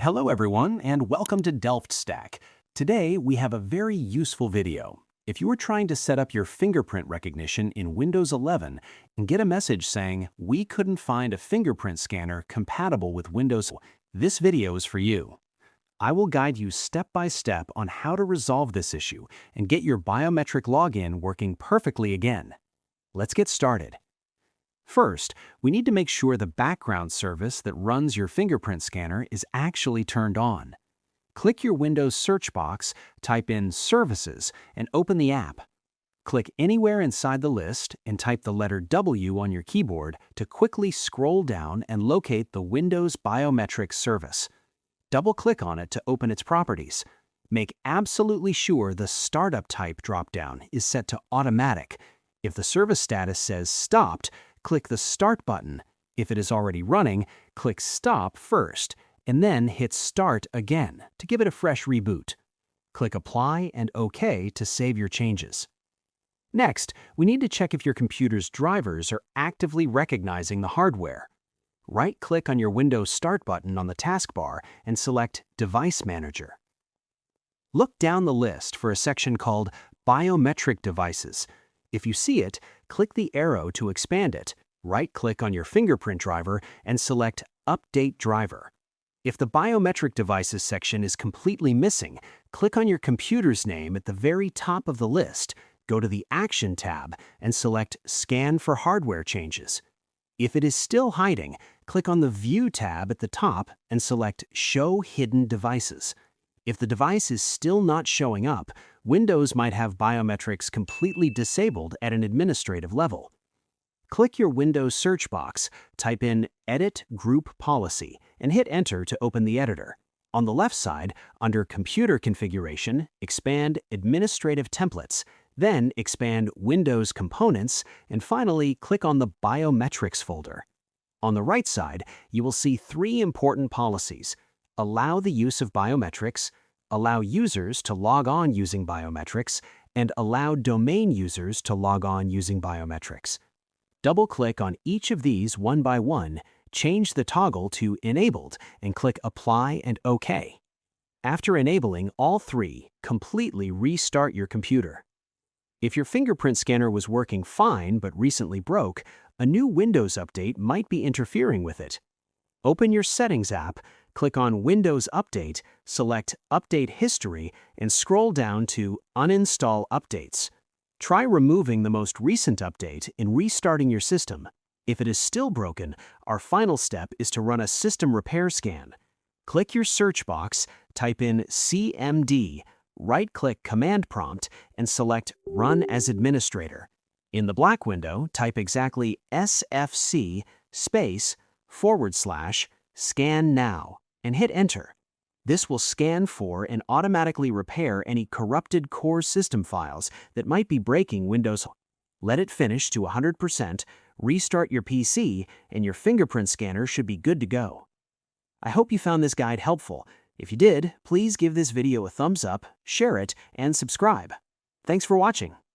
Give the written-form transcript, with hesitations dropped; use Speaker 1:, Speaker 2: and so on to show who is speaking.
Speaker 1: Hello everyone and welcome to DelftStack. Today we have a very useful video. If you are trying to set up your fingerprint recognition in Windows 11 and get a message saying, "We couldn't find a fingerprint scanner compatible with Windows," this video is for you. I will guide you step by step on how to resolve this issue and get your biometric login working perfectly again. Let's get started. First, we need to make sure the background service that runs your fingerprint scanner is actually turned on. Click your Windows search box, type in Services, and open the app. Click anywhere inside the list and type the letter W on your keyboard to quickly scroll down and locate the Windows Biometric Service. Double-click on it to open its properties. Make absolutely sure the Startup Type dropdown is set to Automatic. If the service status says Stopped, click the Start button. If it is already running, click Stop first, and then hit Start again to give it a fresh reboot. Click Apply and OK to save your changes. Next, we need to check if your computer's drivers are actively recognizing the hardware. Right-click on your Windows Start button on the taskbar and select Device Manager. Look down the list for a section called Biometric Devices. If you see it, click the arrow to expand it, right-click on your fingerprint driver, and select Update Driver. If the Biometric Devices section is completely missing, click on your computer's name at the very top of the list, go to the Action tab, and select Scan for Hardware Changes. If it is still hiding, click on the View tab at the top and select Show Hidden Devices. If the device is still not showing up, Windows might have biometrics completely disabled at an administrative level. Click your Windows search box, type in Edit Group Policy, and hit Enter to open the editor. On the left side, under Computer Configuration, expand Administrative Templates, then expand Windows Components, and finally click on the Biometrics folder. On the right side, you will see three important policies: allow the use of biometrics, allow users to log on using biometrics, and allow domain users to log on using biometrics. Double-click on each of these one by one, change the toggle to Enabled, and click Apply and OK. After enabling all three, completely restart your computer. If your fingerprint scanner was working fine but recently broke, a new Windows update might be interfering with it. Open your Settings app, click on Windows Update, select Update History, and scroll down to Uninstall Updates. Try removing the most recent update and restarting your system. If it is still broken, our final step is to run a system repair scan. Click your search box, type in CMD, right-click Command Prompt, and select Run as Administrator. In the black window, type exactly SFC //scan now and hit Enter. This will scan for and automatically repair any corrupted core system files that might be breaking Windows. Let it finish to 100%, restart your PC, and your fingerprint scanner should be good to go. I hope you found this guide helpful. If you did, please give this video a thumbs up, share it, and subscribe. Thanks for watching.